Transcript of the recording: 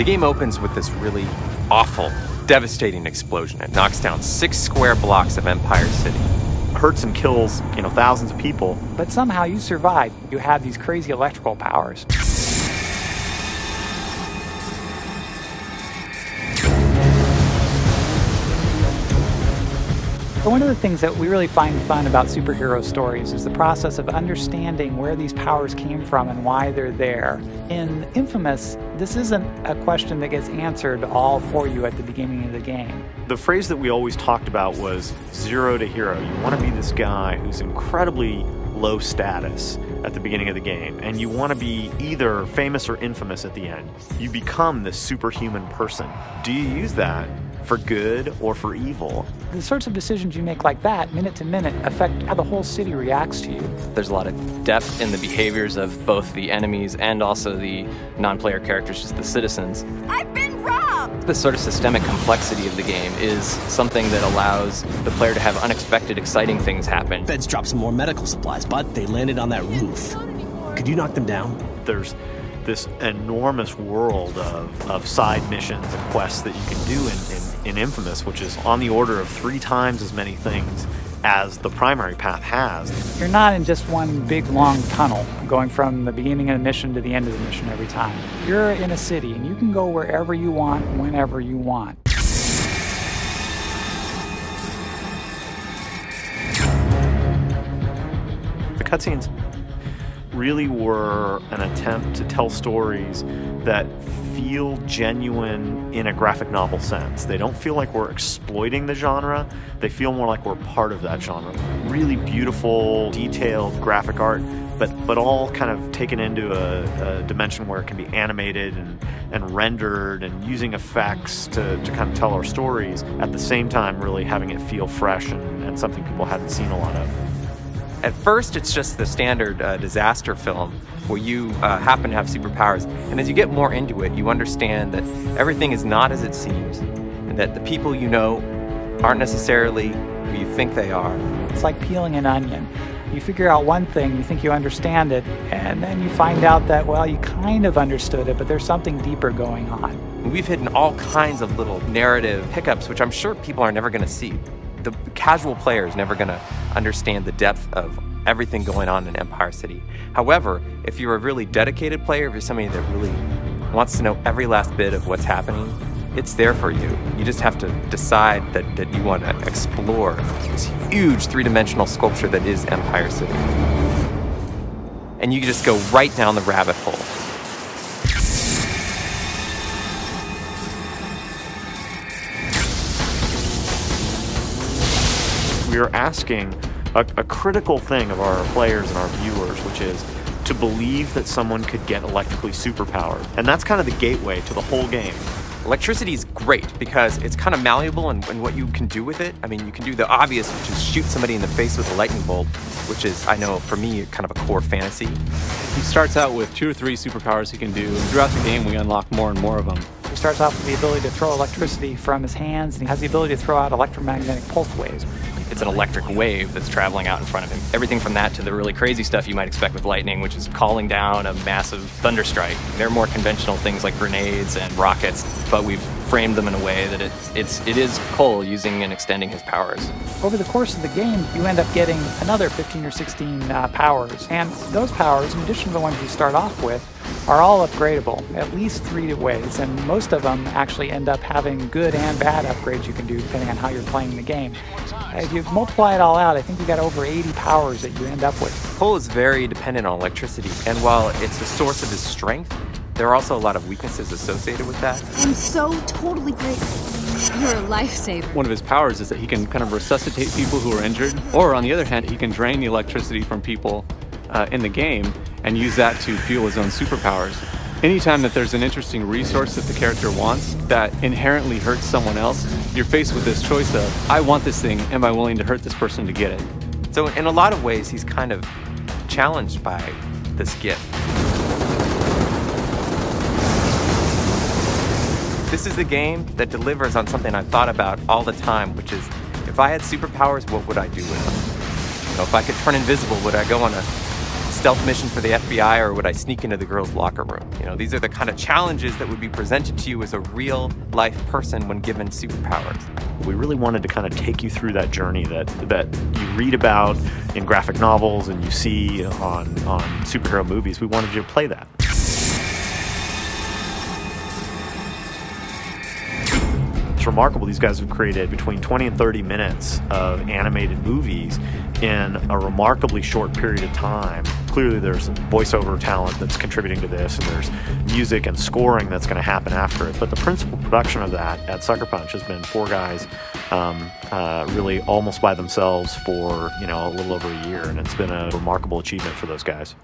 The game opens with this really awful, devastating explosion. It knocks down 6 square blocks of Empire City. Hurts and kills, thousands of people. But somehow you survive. You have these crazy electrical powers. But one of the things that we really find fun about superhero stories is the process of understanding where these powers came from and why they're there. In inFamous, this isn't a question that gets answered all for you at the beginning of the game. The phrase that we always talked about was zero to hero. You want to be this guy who's incredibly low status at the beginning of the game, and you want to be either famous or infamous at the end. You become this superhuman person. Do you use that for good or for evil? The sorts of decisions you make like that, minute to minute, affect how the whole city reacts to you. There's a lot of depth in the behaviors of both the enemies and also the non-player characters, just the citizens. I've been robbed! The sort of systemic complexity of the game is something that allows the player to have unexpected, exciting things happen. Feds dropped some more medical supplies, but they landed on that roof. Could you knock them down? There's this enormous world of side missions and quests that you can do in inFamous, which is on the order of 3 times as many things as the primary path has. You're not in just one big long tunnel going from the beginning of the mission to the end of the mission every time. You're in a city and you can go wherever you want, whenever you want. The cutscenes really were an attempt to tell stories that feel genuine in a graphic novel sense. They don't feel like we're exploiting the genre, they feel more like we're part of that genre. Really beautiful, detailed graphic art, but all kind of taken into a dimension where it can be animated and rendered and using effects to kind of tell our stories, at the same time really having it feel fresh and something people hadn't seen a lot of. At first, it's just the standard disaster film where you happen to have superpowers. And as you get more into it, you understand that everything is not as it seems, and that the people you know aren't necessarily who you think they are. It's like peeling an onion. You figure out one thing, you think you understand it, and then you find out that, well, you kind of understood it, but there's something deeper going on. We've hidden all kinds of little narrative hiccups, which I'm sure people are never going to see. The casual player is never going to understand the depth of everything going on in Empire City. However, if you're a really dedicated player, if you're somebody that really wants to know every last bit of what's happening, it's there for you. You just have to decide that you want to explore this huge 3-dimensional sculpture that is Empire City. And you can just go right down the rabbit hole. We are asking a critical thing of our players and our viewers, which is to believe that someone could get electrically superpowered. And that's kind of the gateway to the whole game. Electricity is great because it's kind of malleable in what you can do with it. I mean, you can do the obvious, which is shoot somebody in the face with a lightning bolt, which is, I know, for me, kind of a core fantasy. He starts out with 2 or 3 superpowers he can do, and throughout the game we unlock more and more of them. He starts off with the ability to throw electricity from his hands, and he has the ability to throw out electromagnetic pulse waves. It's an electric wave that's traveling out in front of him. Everything from that to the really crazy stuff you might expect with lightning, which is calling down a massive thunderstrike. There are more conventional things like grenades and rockets, but we've framed them in a way that it is Cole using and extending his powers. Over the course of the game, you end up getting another 15 or 16 powers, and those powers, in addition to the ones you start off with, are all upgradable, at least 3 ways, and most of them actually end up having good and bad upgrades you can do depending on how you're playing the game. If you multiply it all out, I think you got over 80 powers that you end up with. Cole is very dependent on electricity, and while it's a source of his strength, there are also a lot of weaknesses associated with that. I'm so totally grateful. You're a lifesaver. One of his powers is that he can kind of resuscitate people who are injured, or on the other hand, he can drain the electricity from people in the game and use that to fuel his own superpowers. Anytime that there's an interesting resource that the character wants that inherently hurts someone else, you're faced with this choice of, I want this thing, am I willing to hurt this person to get it? So in a lot of ways, he's kind of challenged by this gift. This is the game that delivers on something I've thought about all the time, which is, if I had superpowers, what would I do with them? You know, if I could turn invisible, would I go on a stealth mission for the FBI, or would I sneak into the girls' locker room? You know, these are the kind of challenges that would be presented to you as a real-life person when given superpowers. We really wanted to kind of take you through that journey that you read about in graphic novels and you see on superhero movies. We wanted you to play that. It's remarkable. These guys have created between 20 and 30 minutes of animated movies in a remarkably short period of time. Clearly there's voiceover talent that's contributing to this, and there's music and scoring that's going to happen after it. But the principal production of that at Sucker Punch has been 4 guys really almost by themselves for, you know, a little over a year, and it's been a remarkable achievement for those guys.